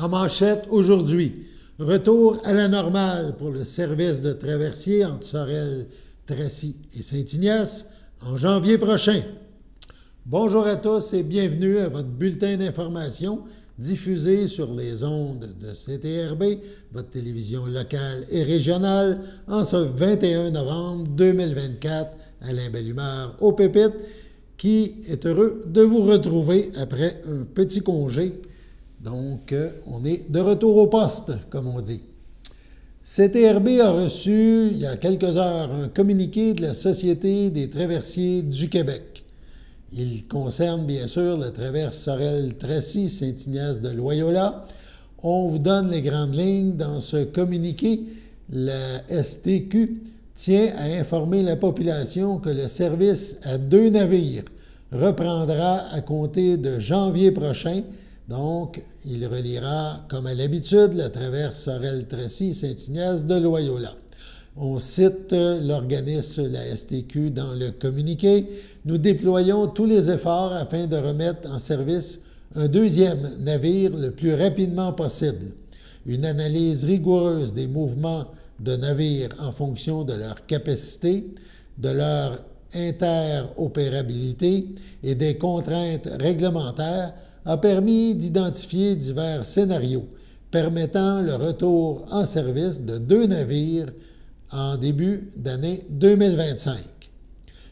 En manchette aujourd'hui, retour à la normale pour le service de traversier entre Sorel-Tracy et Saint-Ignace en janvier prochain. Bonjour à tous et bienvenue à votre bulletin d'information diffusé sur les ondes de CTRB, votre télévision locale et régionale, en ce 21 novembre 2024. Alain Belle-Humeur au Pépite, qui est heureux de vous retrouver après un petit congé. Donc, on est de retour au poste, comme on dit. CTRB a reçu, il y a quelques heures, un communiqué de la Société des traversiers du Québec. Il concerne, bien sûr, la traverse Sorel-Tracy, Saint-Ignace de Loyola. On vous donne les grandes lignes dans ce communiqué. La STQ tient à informer la population que le service à 2 navires reprendra à compter de janvier prochain. Donc, il reliera, comme à l'habitude, la traverse Sorel-Tracy, Saint-Ignace de Loyola. On cite l'organisme, la STQ, dans le communiqué. Nous déployons tous les efforts afin de remettre en service un deuxième navire le plus rapidement possible. Une analyse rigoureuse des mouvements de navires en fonction de leur capacité, de leur interopérabilité et des contraintes réglementaires a permis d'identifier divers scénarios permettant le retour en service de 2 navires en début d'année 2025.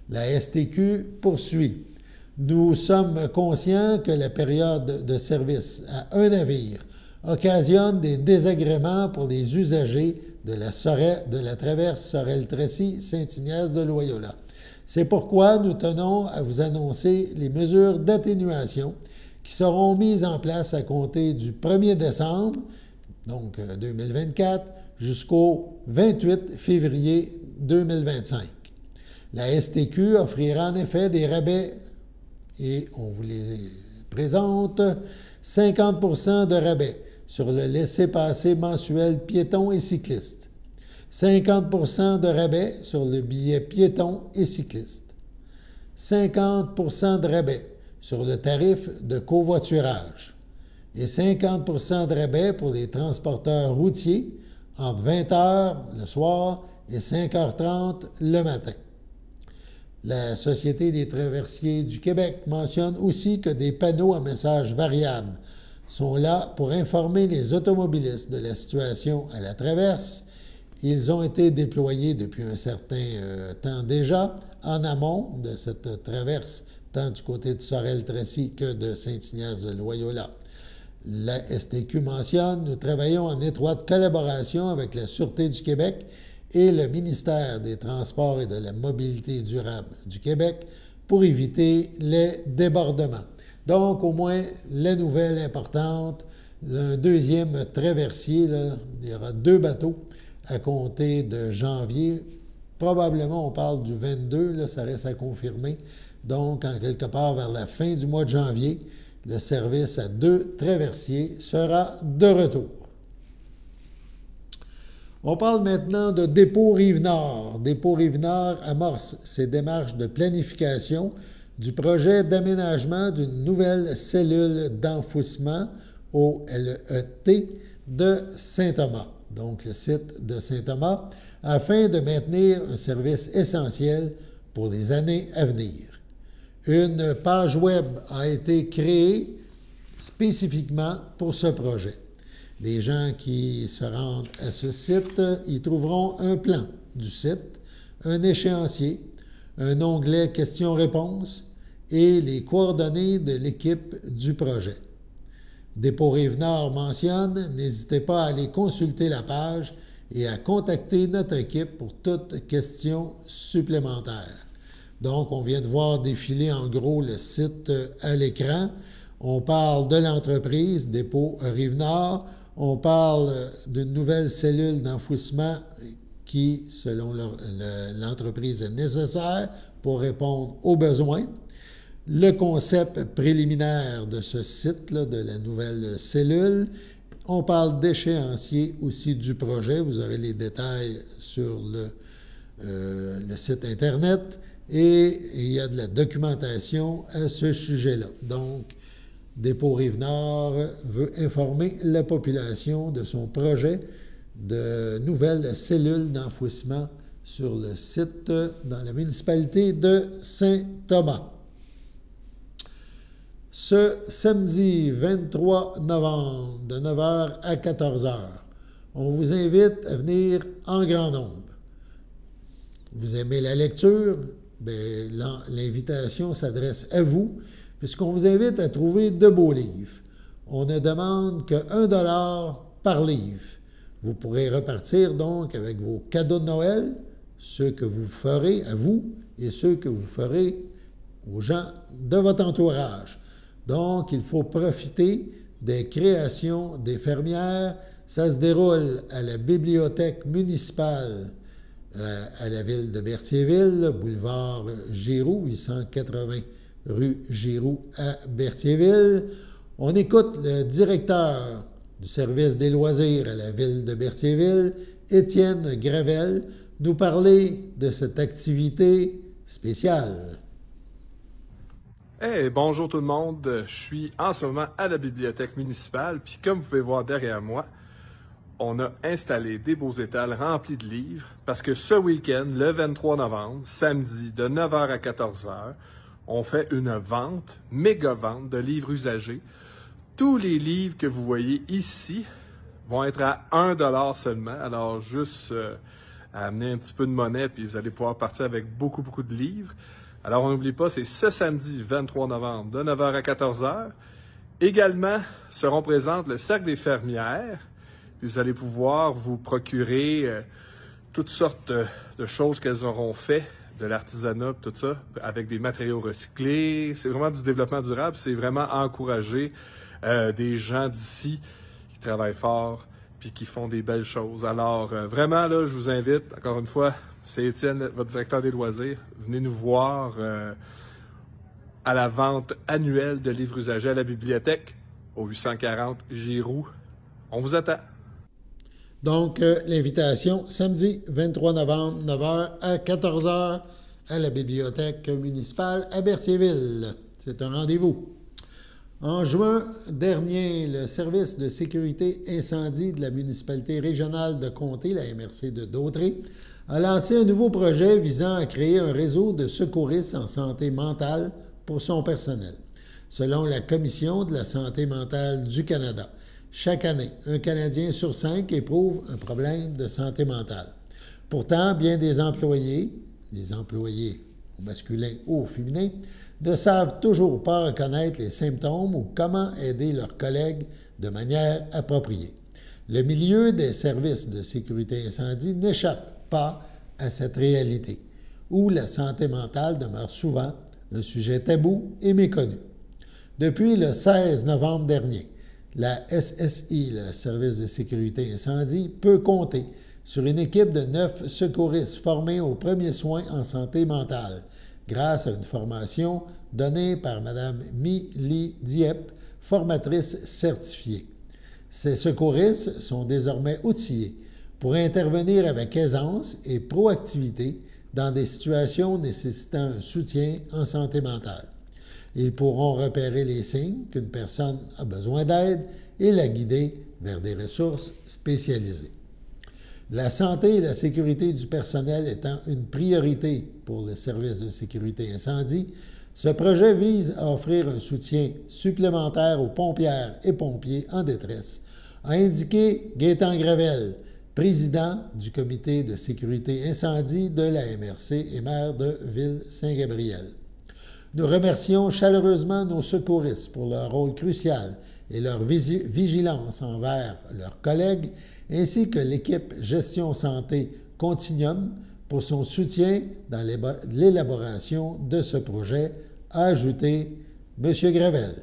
La STQ poursuit. Nous sommes conscients que la période de service à un navire occasionne des désagréments pour les usagers de la traverse Sorel-Tracy, Saint-Ignace de Loyola. C'est pourquoi nous tenons à vous annoncer les mesures d'atténuation qui seront mises en place à compter du 1er décembre, donc 2024, jusqu'au 28 février 2025. La STQ offrira en effet des rabais, et on vous les présente, 50 % de rabais sur le laissez-passer mensuel piéton et cycliste, 50 % de rabais sur le billet piéton et cycliste, 50 % de rabais sur le tarif de covoiturage et 50 % de rabais pour les transporteurs routiers entre 20 h le soir et 5 h 30 le matin. La Société des traversiers du Québec mentionne aussi que des panneaux à messages variables sont là pour informer les automobilistes de la situation à la traverse. Ils ont été déployés depuis un certain temps déjà en amont de cette traverse, tant du côté de Sorel-Tracy que de Saint-Ignace de Loyola. La STQ mentionne: nous travaillons en étroite collaboration avec la Sûreté du Québec et le ministère des Transports et de la Mobilité durable du Québec pour éviter les débordements. Donc, au moins, la nouvelle importante, un deuxième traversier, là, il y aura 2 bateaux à compter de janvier. Probablement, on parle du 22, là, ça reste à confirmer. Donc, en quelque part vers la fin du mois de janvier, le service à 2 traversiers sera de retour. On parle maintenant de Dépôt Rive-Nord. Dépôt Rive-Nord amorce ses démarches de planification du projet d'aménagement d'une nouvelle cellule d'enfouissement au LET de Saint-Thomas, donc le site de Saint-Thomas, afin de maintenir un service essentiel pour les années à venir. Une page web a été créée spécifiquement pour ce projet. Les gens qui se rendent à ce site y trouveront un plan du site, un échéancier, un onglet questions-réponses et les coordonnées de l'équipe du projet. Dépôt Rive-Nord mentionne: n'hésitez pas à aller consulter la page et à contacter notre équipe pour toute question supplémentaire. Donc, on vient de voir défiler en gros le site à l'écran. On parle de l'entreprise Dépôt Rive-Nord. On parle d'une nouvelle cellule d'enfouissement qui, selon l'entreprise, est nécessaire pour répondre aux besoins. Le concept préliminaire de ce site-là, de la nouvelle cellule. On parle d'échéancier aussi du projet. Vous aurez les détails sur le site Internet. Et il y a de la documentation à ce sujet-là. Donc, Dépôt Rive-Nord veut informer la population de son projet de nouvelles cellules d'enfouissement sur le site dans la municipalité de Saint-Thomas. Ce samedi 23 novembre, de 9 h à 14 h, on vous invite à venir en grand nombre. Vous aimez la lecture? Bien, l'invitation s'adresse à vous, puisqu'on vous invite à trouver de beaux livres. On ne demande que 1 $ par livre. Vous pourrez repartir donc avec vos cadeaux de Noël, ceux que vous ferez à vous et ceux que vous ferez aux gens de votre entourage. Donc, il faut profiter des créations des fermières. Ça se déroule à la bibliothèque municipale à la ville de Berthierville, boulevard Giroux, 880 rue Giroux à Berthierville. On écoute le directeur du service des loisirs à la ville de Berthierville, Étienne Gravel, nous parler de cette activité spéciale. Hey, bonjour tout le monde. Je suis en ce moment à la bibliothèque municipale, puis comme vous pouvez voir derrière moi, on a installé des beaux étals remplis de livres parce que ce week-end, le 23 novembre, samedi, de 9 h à 14 h, on fait une vente, méga vente de livres usagés. Tous les livres que vous voyez ici vont être à 1 $ seulement. Alors, juste amener un petit peu de monnaie, puis vous allez pouvoir partir avec beaucoup de livres. Alors, on n'oublie pas, c'est ce samedi 23 novembre, de 9 h à 14 h. Également, seront présentes le Cercle des fermières. Puis vous allez pouvoir vous procurer toutes sortes de choses qu'elles auront fait, de l'artisanat, tout ça, avec des matériaux recyclés. C'est vraiment du développement durable. C'est vraiment encourager des gens d'ici qui travaillent fort puis qui font des belles choses. Alors, vraiment, là, je vous invite, encore une fois, c'est Étienne, votre directeur des loisirs. Venez nous voir à la vente annuelle de livres usagés à la bibliothèque, au 840 Giroux. On vous attend. Donc, l'invitation, samedi 23 novembre, 9 h à 14 h, à la bibliothèque municipale à Berthierville. C'est un rendez-vous. En juin dernier, le service de sécurité incendie de la municipalité régionale de Comté, la MRC de Dautré, a lancé un nouveau projet visant à créer un réseau de secouristes en santé mentale pour son personnel. Selon la Commission de la santé mentale du Canada, chaque année, un Canadien sur 5 éprouve un problème de santé mentale. Pourtant, bien des employés au masculin ou au féminin, ne savent toujours pas reconnaître les symptômes ou comment aider leurs collègues de manière appropriée. Le milieu des services de sécurité incendie n'échappe pas à cette réalité, où la santé mentale demeure souvent un sujet tabou et méconnu. Depuis le 16 novembre dernier, la SSI, le Service de sécurité incendie, peut compter sur une équipe de 9 secouristes formés aux premiers soins en santé mentale, grâce à une formation donnée par Mme Mili Dieppe, formatrice certifiée. Ces secouristes sont désormais outillés pour intervenir avec aisance et proactivité dans des situations nécessitant un soutien en santé mentale. Ils pourront repérer les signes qu'une personne a besoin d'aide et la guider vers des ressources spécialisées. La santé et la sécurité du personnel étant une priorité pour le service de sécurité incendie, ce projet vise à offrir un soutien supplémentaire aux pompières et pompiers en détresse, a indiqué Gaétan Gravel, président du comité de sécurité incendie de la MRC et maire de Ville-Saint-Gabriel. Nous remercions chaleureusement nos secouristes pour leur rôle crucial et leur vigilance envers leurs collègues, ainsi que l'équipe Gestion Santé Continuum pour son soutien dans l'élaboration de ce projet, a ajouté M. Gravel.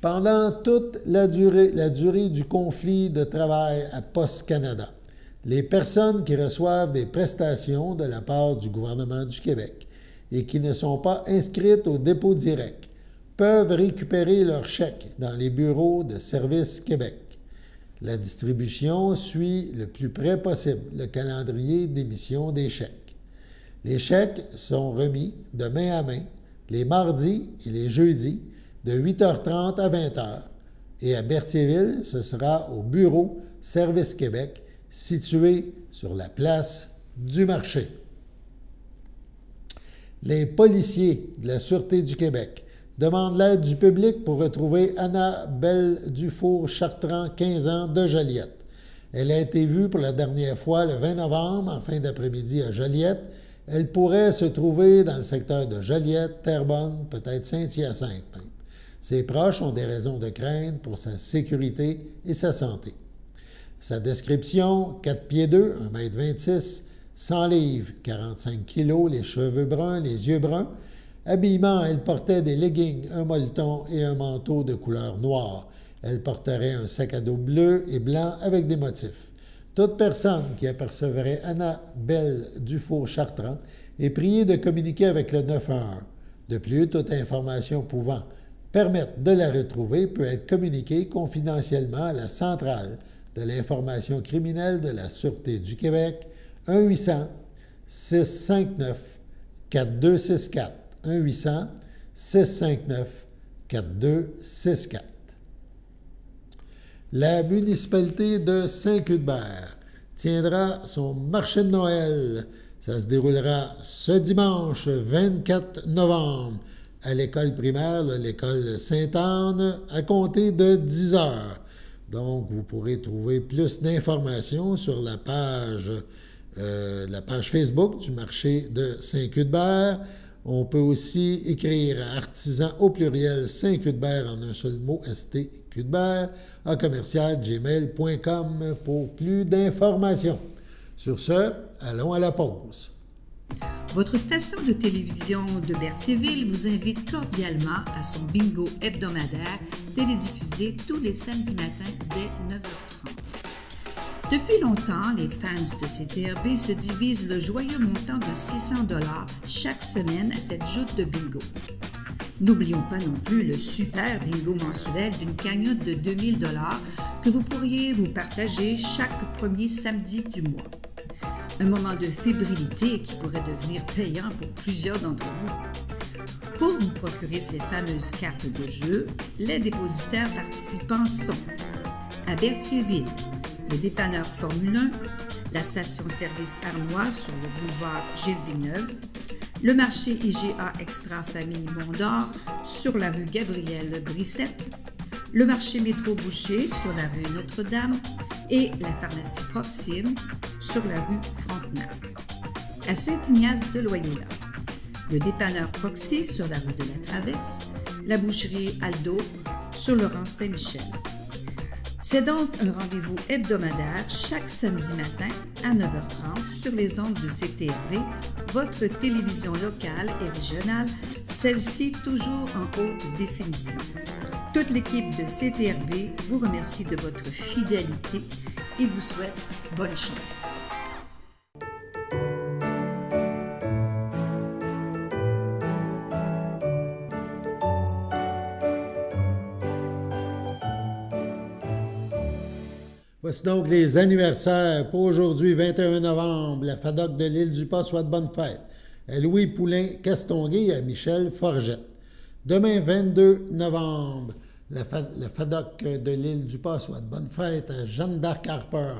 Pendant toute la durée du conflit de travail à Poste Canada, les personnes qui reçoivent des prestations de la part du gouvernement du Québec et qui ne sont pas inscrites au dépôt direct peuvent récupérer leurs chèques dans les bureaux de Service Québec. La distribution suit le plus près possible le calendrier d'émission des chèques. Les chèques sont remis de main à main les mardis et les jeudis de 8h30 à 20h. Et à Berthierville, ce sera au bureau Service Québec, situé sur la place du marché. Les policiers de la Sûreté du Québec demandent l'aide du public pour retrouver Annabelle Dufour-Chartrand, 15 ans, de Joliette. Elle a été vue pour la dernière fois le 20 novembre, en fin d'après-midi à Joliette. Elle pourrait se trouver dans le secteur de Joliette, Terrebonne, peut-être Saint-Hyacinthe même. Ses proches ont des raisons de crainte pour sa sécurité et sa santé. Sa description, 4 pieds 2, 1,26 m, 100 livres, 45 kg, les cheveux bruns, les yeux bruns. Habillement, elle portait des leggings, un molleton et un manteau de couleur noire. Elle porterait un sac à dos bleu et blanc avec des motifs. Toute personne qui apercevrait Annabelle Dufour-Chartrand est priée de communiquer avec le 911. De plus, toute information pouvant permettre de la retrouver peut être communiquée confidentiellement à la centrale de l'information criminelle de la Sûreté du Québec, 1-800-659-4264. 1-800-659-4264. La municipalité de Saint-Cuthbert tiendra son marché de Noël. Ça se déroulera ce dimanche 24 novembre à l'école primaire, l'école Sainte-Anne, à compter de 10 heures. Donc, vous pourrez trouver plus d'informations sur la page Facebook du marché de Saint-Cuthbert. On peut aussi écrire à artisan au pluriel Saint-Cuthbert en un seul mot, st-cuthbert, à commercial-gmail.com pour plus d'informations. Sur ce, allons à la pause. Votre station de télévision de Berthierville vous invite cordialement à son bingo hebdomadaire télédiffusé tous les samedis matins dès 9h30. Depuis longtemps, les fans de CTRB se divisent le joyeux montant de 600 $ chaque semaine à cette joute de bingo. N'oublions pas non plus le super bingo mensuel d'une cagnotte de 2000 $ que vous pourriez vous partager chaque premier samedi du mois. Un moment de fébrilité qui pourrait devenir payant pour plusieurs d'entre vous. Pour vous procurer ces fameuses cartes de jeu, les dépositaires participants sont à Berthierville, le dépanneur Formule 1, la station-service Arnois sur le boulevard Gilles-Villeneuve, le marché IGA Extra Famille Mont-d'Or sur la rue Gabriel-Brissette, le marché Métro Boucher sur la rue Notre-Dame et la pharmacie Proxime sur la rue Frontenac. À Saint-Ignace de Loyola, le dépanneur Proxy sur la rue de la Traverse, la boucherie Aldo sur le rang Saint-Michel. C'est donc un rendez-vous hebdomadaire chaque samedi matin à 9h30 sur les ondes de CTRB, votre télévision locale et régionale, celle-ci toujours en haute définition. Toute l'équipe de CTRB vous remercie de votre fidélité et vous souhaite bonne chance. Voici donc les anniversaires pour aujourd'hui, 21 novembre. La FADOC de l'Île-du-Pas souhaite bonne fête à Louis Poulain-Castonguay et à Michel Forgette. Demain, 22 novembre, la FADOC de l'Île-du-Pas souhaite bonne fête à Jeanne d'Arc Harper,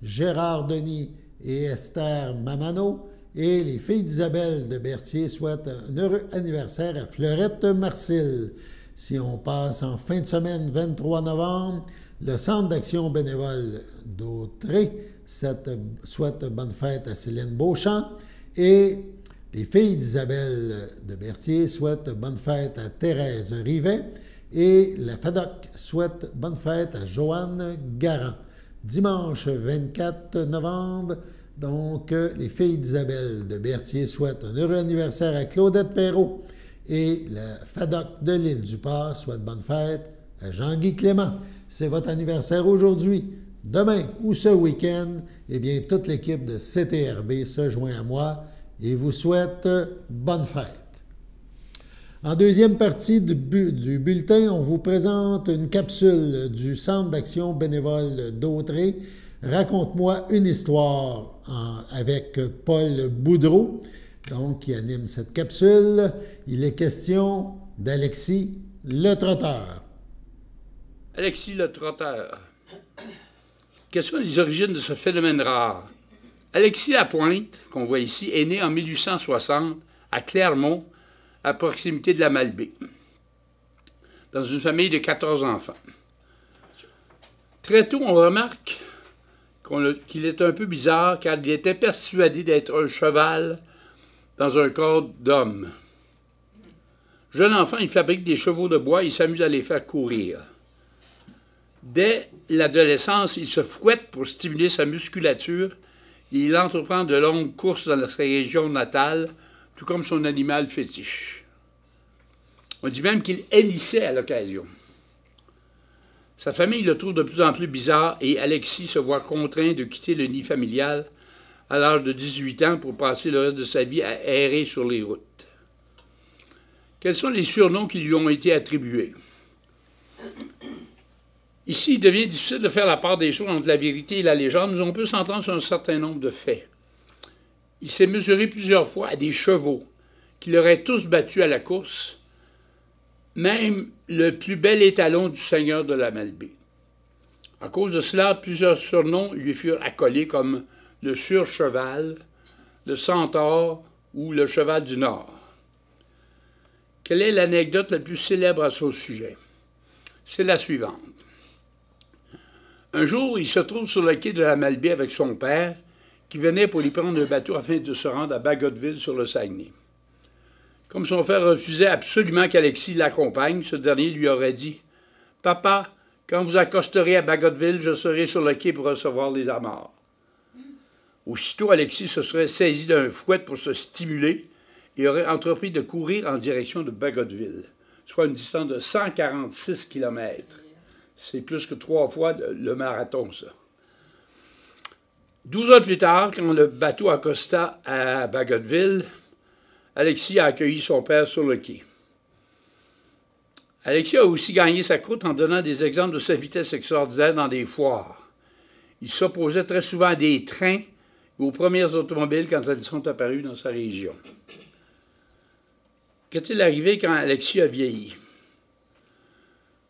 Gérard Denis et Esther Mamano. Et les filles d'Isabelle de Berthier souhaitent un heureux anniversaire à Fleurette Marcille. Si on passe en fin de semaine, 23 novembre, le Centre d'action bénévole d'Autrey souhaite bonne fête à Céline Beauchamp et les filles d'Isabelle de Berthier souhaitent bonne fête à Thérèse Rivet et la FADOC souhaite bonne fête à Joanne Garand. Dimanche 24 novembre, donc les filles d'Isabelle de Berthier souhaitent un heureux anniversaire à Claudette Perrault et la FADOC de l'Île-du-Pas souhaite bonne fête à Jean-Guy Clément. C'est votre anniversaire aujourd'hui, demain ou ce week-end, eh bien, toute l'équipe de CTRB se joint à moi et vous souhaite bonne fête. En deuxième partie du bulletin, on vous présente une capsule du Centre d'action bénévole d'Autrey. Raconte-moi une histoire avec Paul Boudreau, donc, qui anime cette capsule. Il est question d'Alexis le trotteur. Alexis le trotteur. Quelles sont les origines de ce phénomène rare? Alexis Lapointe, qu'on voit ici, est né en 1860 à Clermont, à proximité de la Malbaie, dans une famille de 14 enfants. Très tôt, on remarque qu'il est un peu bizarre car il était persuadé d'être un cheval dans un corps d'homme. Jeune enfant, il fabrique des chevaux de bois et il s'amuse à les faire courir. Dès l'adolescence, il se fouette pour stimuler sa musculature et il entreprend de longues courses dans sa région natale, tout comme son animal fétiche. On dit même qu'il hennissait à l'occasion. Sa famille le trouve de plus en plus bizarre et Alexis se voit contraint de quitter le nid familial à l'âge de 18 ans pour passer le reste de sa vie à errer sur les routes. Quels sont les surnoms qui lui ont été attribués? Ici, il devient difficile de faire la part des choses entre la vérité et la légende, mais on peut s'entendre sur un certain nombre de faits. Il s'est mesuré plusieurs fois à des chevaux qui l'auraient tous battu à la course, même le plus bel étalon du seigneur de la Malbaie. À cause de cela, plusieurs surnoms lui furent accolés comme le Surcheval, le Centaure ou le Cheval du Nord. Quelle est l'anecdote la plus célèbre à son sujet? C'est la suivante. Un jour, il se trouve sur le quai de la Malbaie avec son père, qui venait pour lui prendre un bateau afin de se rendre à Bagotville sur le Saguenay. Comme son frère refusait absolument qu'Alexis l'accompagne, ce dernier lui aurait dit « Papa, quand vous accosterez à Bagotville, je serai sur le quai pour recevoir les amarres. » Aussitôt, Alexis se serait saisi d'un fouet pour se stimuler et aurait entrepris de courir en direction de Bagotville, soit une distance de 146 km. C'est plus que 3 fois le marathon, ça. 12 heures plus tard, quand le bateau accosta à Bagotville, Alexis a accueilli son père sur le quai. Alexis a aussi gagné sa croûte en donnant des exemples de sa vitesse extraordinaire dans des foires. Il s'opposait très souvent à des trains et aux premières automobiles quand elles sont apparues dans sa région. Qu'est-il arrivé quand Alexis a vieilli?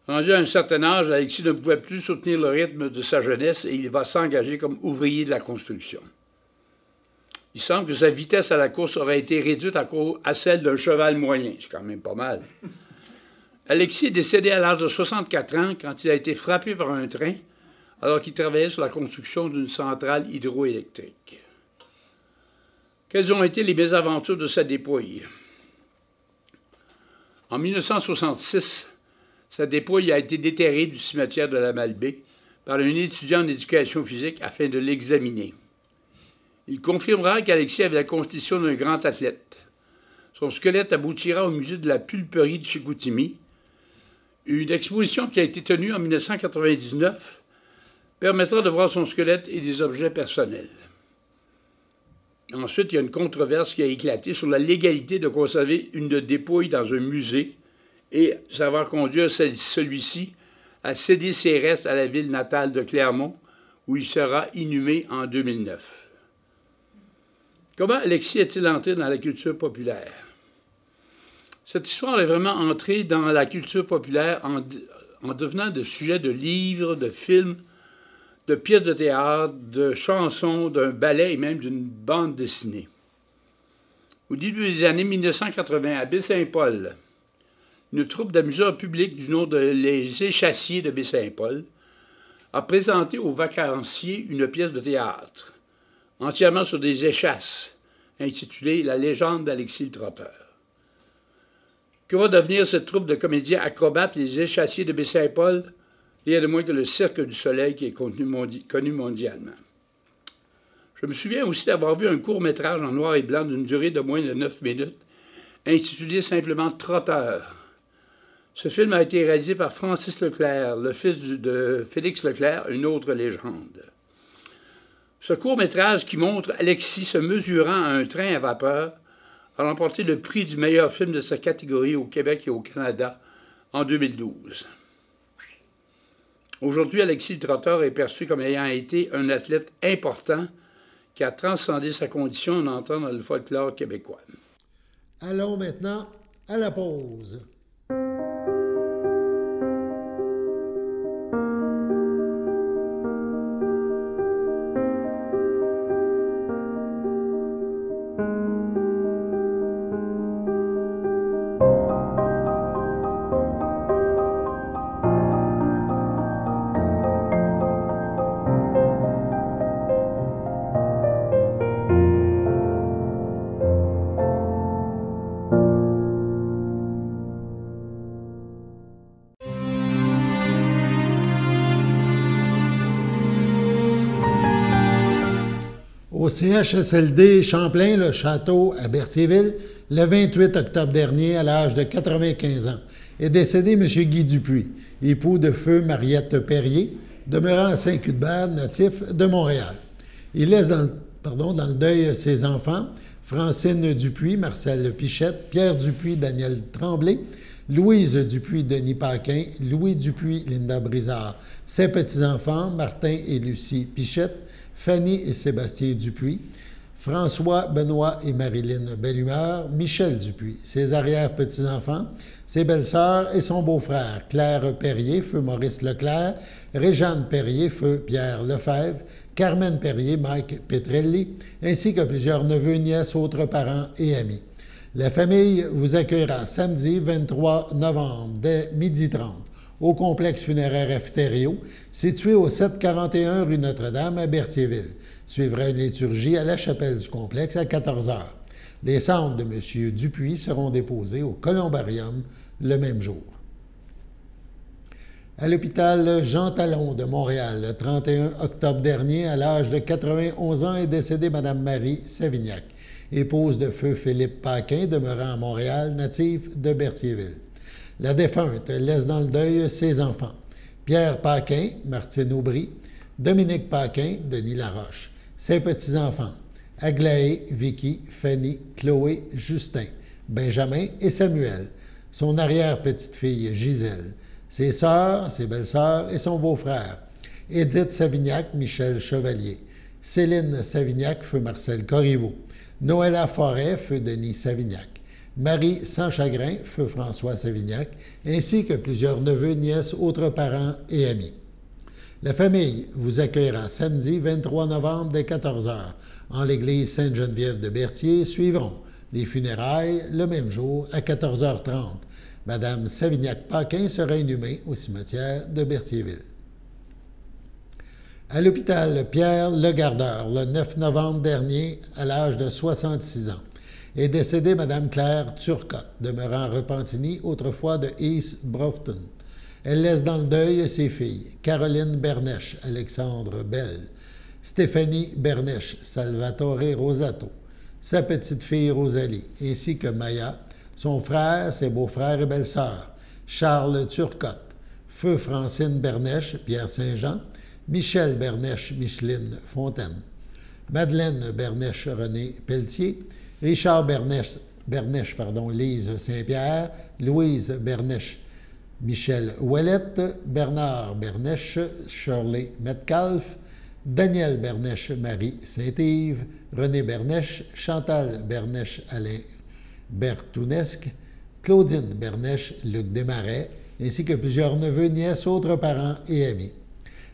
Rendu à un certain âge, Alexis ne pouvait plus soutenir le rythme de sa jeunesse et il va s'engager comme ouvrier de la construction. Il semble que sa vitesse à la course aurait été réduite à celle d'un cheval moyen. C'est quand même pas mal. Alexis est décédé à l'âge de 64 ans quand il a été frappé par un train alors qu'il travaillait sur la construction d'une centrale hydroélectrique. Quelles ont été les mésaventures de sa dépouille? En 1966, sa dépouille a été déterrée du cimetière de la Malbaie par un étudiant en éducation physique afin de l'examiner. Il confirmera qu'Alexis avait la constitution d'un grand athlète. Son squelette aboutira au musée de la pulperie de Chicoutimi. Une exposition qui a été tenue en 1999 permettra de voir son squelette et des objets personnels. Ensuite, il y a une controverse qui a éclaté sur la légalité de conserver une dépouille dans un musée et ça va conduire celui-ci à céder ses restes à la ville natale de Clermont, où il sera inhumé en 2009. Comment Alexis est-il entré dans la culture populaire? Cette histoire est vraiment entrée dans la culture populaire en devenant de sujet de livres, de films, de pièces de théâtre, de chansons, d'un ballet et même d'une bande dessinée. Au début des années 1980, à Baie-Saint-Paul, une troupe d'amuseurs publics du nom de Les Échassiers de Baie-Saint-Paul a présenté aux vacanciers une pièce de théâtre, entièrement sur des échasses, intitulée « La légende d'Alexis le Trotteur ». Que va devenir cette troupe de comédiens acrobates, les Échassiers de Baie-Saint-Paul? Rien de moins que le Cirque du Soleil qui est connu mondialement. Je me souviens aussi d'avoir vu un court-métrage en noir et blanc d'une durée de moins de 9 minutes, intitulé simplement « Trotteur ». Ce film a été réalisé par Francis Leclerc, le fils de Félix Leclerc, une autre légende. Ce court-métrage qui montre Alexis se mesurant à un train à vapeur a remporté le prix du meilleur film de sa catégorie au Québec et au Canada en 2012. Aujourd'hui, Alexis le Trotteur est perçu comme ayant été un athlète important qui a transcendé sa condition en entrant dans le folklore québécois. Allons maintenant à la pause. Au CHSLD Champlain, le château à Berthierville, le 28 octobre dernier, à l'âge de 95 ans, est décédé M. Guy Dupuis, époux de feu Mariette Perrier, demeurant à Saint-Cuthbert, natif de Montréal. Il laisse dans le deuil ses enfants, Francine Dupuis, Marcel Pichette, Pierre Dupuis, Daniel Tremblay, Louise Dupuis, Denis Paquin, Louis Dupuis, Linda Brizard, ses petits-enfants, Martin et Lucie Pichette, Fanny et Sébastien Dupuis, François, Benoît et Marilyn Bellumeur, Michel Dupuis, ses arrière-petits-enfants, ses belles-sœurs et son beau-frère, Claire Perrier, feu Maurice Leclerc, Réjeanne Perrier, feu Pierre Lefebvre, Carmen Perrier, Mike Petrelli, ainsi que plusieurs neveux, nièces, autres parents et amis. La famille vous accueillera samedi 23 novembre dès 12h30 au complexe funéraire Efterio, situé au 741 rue Notre-Dame à Berthierville. Suivra une liturgie à la chapelle du complexe à 14h. Les cendres de M. Dupuis seront déposées au columbarium le même jour. À l'hôpital Jean Talon de Montréal, le 31 octobre dernier, à l'âge de 91 ans, est décédée Mme Marie Savignac, épouse de feu Philippe Paquin, demeurant à Montréal, native de Berthierville. La défunte laisse dans le deuil ses enfants, Pierre Paquin, Martine Aubry, Dominique Paquin, Denis Laroche, ses petits-enfants, Aglaé, Vicky, Fanny, Chloé, Justin, Benjamin et Samuel, son arrière-petite-fille Gisèle, ses sœurs, ses belles-sœurs et son beau-frère, Édith Savignac, Michel Chevalier, Céline Savignac, feu Marcel Corriveau, Noëlla Forêt, feu Denis Savignac, Marie Sans Chagrin, feu François Savignac, ainsi que plusieurs neveux, nièces, autres parents et amis. La famille vous accueillera samedi 23 novembre dès 14h en l'église Sainte-Geneviève de Berthier. Suivront les funérailles le même jour à 14h30. Madame Savignac-Paquin sera inhumée au cimetière de Berthierville. À l'hôpital Pierre Legardeur, le 9 novembre dernier, à l'âge de 66 ans, est décédée Mme Claire Turcotte, demeurant à Repentigny, autrefois de East Broughton. Elle laisse dans le deuil ses filles, Caroline Bernèche, Alexandre Bell, Stéphanie Bernèche, Salvatore Rosato, sa petite-fille Rosalie, ainsi que Maya, son frère, ses beaux-frères et belles-sœurs, Charles Turcotte, feu Francine Bernèche, Pierre Saint-Jean, Michel Bernèche, Micheline Fontaine, Madeleine Bernèche, René Pelletier, Richard Bernèche, Lise Saint-Pierre, Louise Bernèche, Michel Ouellette, Bernard Bernèche, Shirley Metcalfe, Daniel Bernèche, Marie Saint-Yves, René Bernèche, Chantal Bernèche, Alain Bertounesque, Claudine Bernèche, Luc Desmarais, ainsi que plusieurs neveux, nièces, autres parents et amis.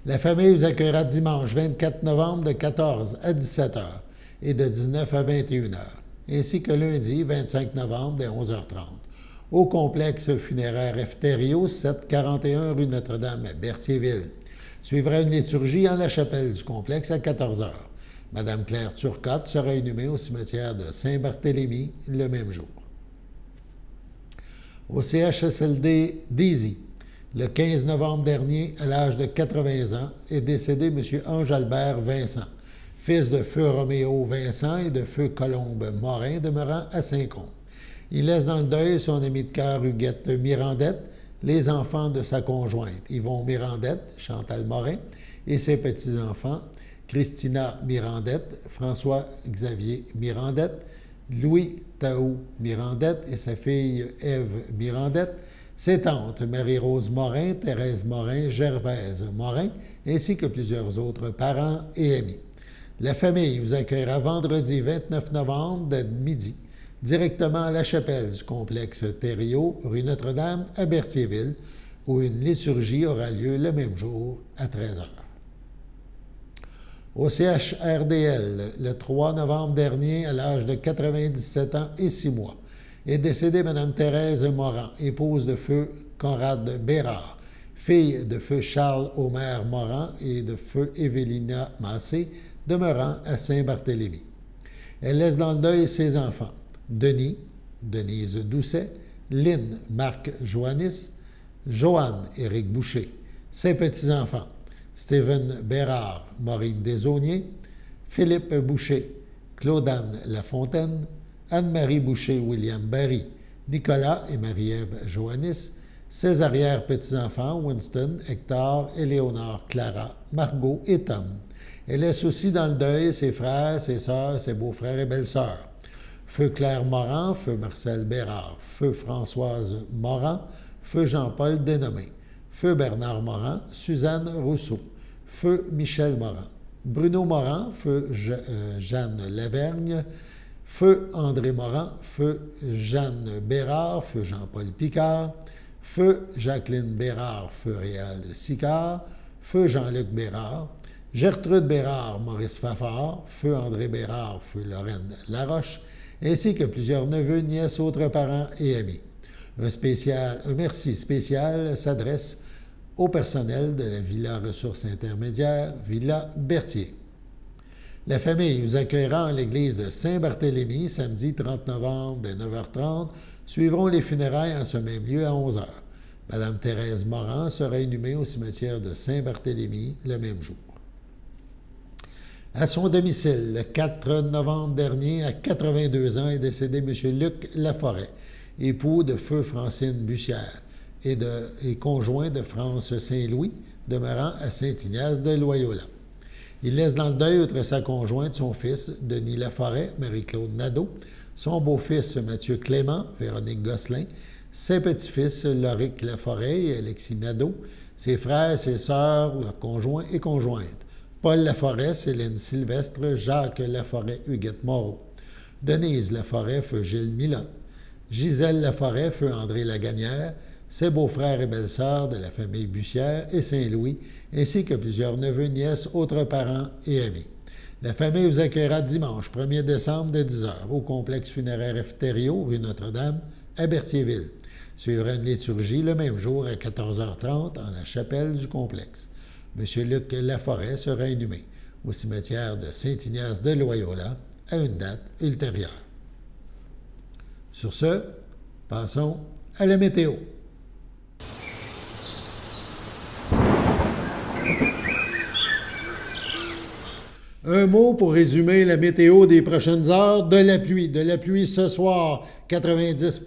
La famille vous accueillera dimanche 24 novembre de 14 à 17h et de 19 à 21h, ainsi que lundi 25 novembre dès 11h30, au complexe funéraire Efterio, 741 rue Notre-Dame à Berthierville. Suivra une liturgie en la chapelle du complexe à 14h. Madame Claire Turcotte sera inhumée au cimetière de Saint-Barthélemy le même jour. Au CHSLD d'Ézy, le 15 novembre dernier, à l'âge de 80 ans, est décédé M. Ange-Albert Vincent, fils de feu Roméo Vincent et de feu Colombe Morin, demeurant à Saint-Côme. Il laisse dans le deuil son ami de cœur Huguette Mirandette, les enfants de sa conjointe, Yvon Mirandette, Chantal Morin, et ses petits-enfants, Christina Mirandette, François-Xavier Mirandette, Louis Taou Mirandette et sa fille Ève Mirandette, ses tantes Marie-Rose Morin, Thérèse Morin, Gervaise Morin, ainsi que plusieurs autres parents et amis. La famille vous accueillera vendredi 29 novembre dès midi, directement à la chapelle du complexe Thériault, rue Notre-Dame, à Berthierville, où une liturgie aura lieu le même jour à 13h. Au CHRDL, le 3 novembre dernier, à l'âge de 97 ans et 6 mois, est décédée Mme Thérèse Moran, épouse de feu Conrad Bérard, fille de feu Charles Omer Moran et de feu Évélina Massé, demeurant à Saint-Barthélemy. Elle laisse dans le deuil ses enfants, Denis, Denise Doucet, Lynn, Marc Joannis, Joanne, Éric Boucher, ses petits-enfants, Stephen Bérard, Maureen Desaulniers, Philippe Boucher, Claude-Anne Lafontaine, Anne-Marie Boucher, William Barry, Nicolas et Marie-Ève Joannis, ses arrière-petits-enfants Winston, Hector, Éléonore, Clara, Margot et Tom. Elle laisse aussi dans le deuil ses frères, ses sœurs, ses beaux-frères et belles-sœurs. Feu Claire Moran, feu Marcel Bérard, feu Françoise Moran, feu Jean-Paul Dénommé, feu Bernard Moran, Suzanne Rousseau, feu Michel Moran, Bruno Moran, feu Jeanne Lavergne, feu André Moran, feu Jeanne Bérard, feu Jean-Paul Picard, feu Jacqueline Bérard, feu Réal Sicard, feu Jean-Luc Bérard, Gertrude Bérard, Maurice Fafard, feu André Bérard, feu Lorraine Laroche, ainsi que plusieurs neveux, nièces, autres parents et amis. Un merci spécial s'adresse au personnel de la Villa Ressources Intermédiaires, Villa Berthier. La famille vous accueillera en l'église de Saint-Barthélemy, samedi 30 novembre, dès 9h30. Suivront les funérailles en ce même lieu à 11h. Madame Thérèse Moran sera inhumée au cimetière de Saint-Barthélemy le même jour. À son domicile, le 4 novembre dernier, à 82 ans, est décédé M. Luc Laforêt, époux de feu Francine Bussière et conjoint de France Saint-Louis, demeurant à Saint-Ignace de Loyola. Il laisse dans le deuil, outre sa conjointe, son fils, Denis Laforêt, Marie-Claude Nadeau, son beau-fils, Mathieu Clément, Véronique Gosselin, ses petits-fils, Loric Laforêt et Alexis Nadeau, ses frères, ses sœurs, leurs conjoints et conjointes, Paul Laforêt, Céline Sylvestre, Jacques Laforêt, Huguette Moreau, Denise Laforêt, feu Gilles Milotte, Gisèle Laforêt, feu André Lagagnère, ses beaux-frères et belles-sœurs de la famille Bussière et Saint-Louis, ainsi que plusieurs neveux, nièces, autres parents et amis. La famille vous accueillera dimanche 1er décembre dès 10h au complexe funéraire Efterio, rue Notre-Dame, à Berthierville. Suivra une liturgie le même jour à 14h30 en la chapelle du complexe. M. Luc Laforêt sera inhumé au cimetière de Saint-Ignace de Loyola à une date ultérieure. Sur ce, passons à la météo. Un mot pour résumer la météo des prochaines heures. De la pluie. De la pluie ce soir, 90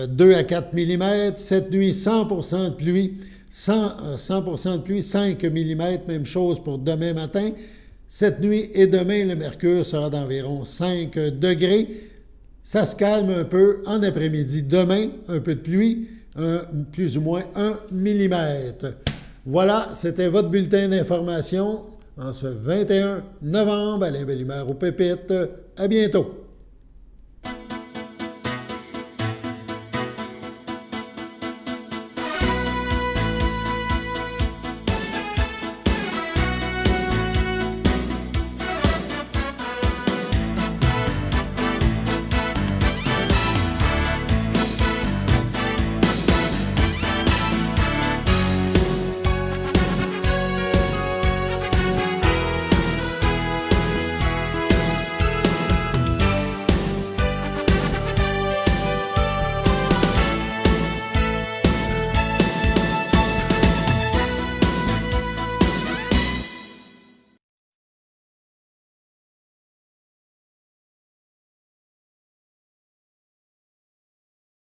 2 à 4 mm. Cette nuit, 100 de pluie. 100 de pluie, 5 mm. Même chose pour demain matin. Cette nuit et demain, le mercure sera d'environ 5 degrés. Ça se calme un peu en après-midi. Demain, un peu de pluie, plus ou moins 1 mm. Voilà, c'était votre bulletin d'information en ce 21 novembre. Alain Bellemare aux Pépites. À bientôt.